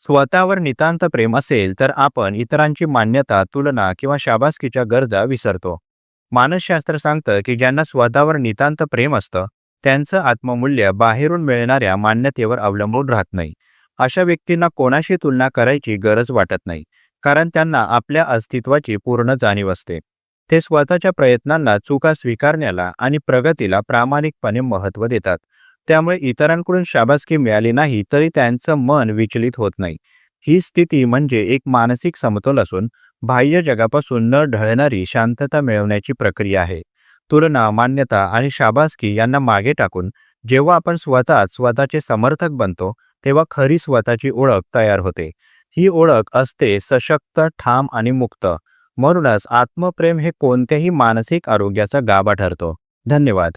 स्वतःवर नितांत प्रेम असेल तर आपण इतरांची मान्यता, तुलना किंवा शाबासकीच्या गरजा विसरतो. मानसशास्त्र सांगतं की ज्यांना स्वतःवर नितांत प्रेम असतं, त्यांचं आत्ममूल्य बाहेरून मिळणाऱ्या मान्यतेवर अवलंबून राहत नाही. अशा व्यक्तींना कोणाशी तुलना करायची गरज वाटत नाही, कारण त्यांना आपल्या अस्तित्वाची पूर्ण जाणीव असते. ते स्वतःच्या प्रयत्नांना, चुका स्वीकारण्याला आणि प्रगतीला प्रामाणिकपणे महत्त्व देतात. त्यामुळे इतरांकडून शाबासकी मिळाली नाही तरी त्यांचं मन विचलित होत नाही. ही स्थिती म्हणजे एक मानसिक समतोल असून बाह्य जगापासून न ढळणारी शांतता मिळवण्याची प्रक्रिया आहे. तुलना, मान्यता आणि शाबासकी यांना मागे टाकून जेव्हा आपण स्वतःचे समर्थक बनतो, तेव्हा खरी स्वतःची ओळख तयार होते. ही ओळख असते सशक्त, ठाम आणि मुक्त. म्हणूनच आत्मप्रेम हे कोणत्याही मानसिक आरोग्याचा गाभा ठरतो. धन्यवाद.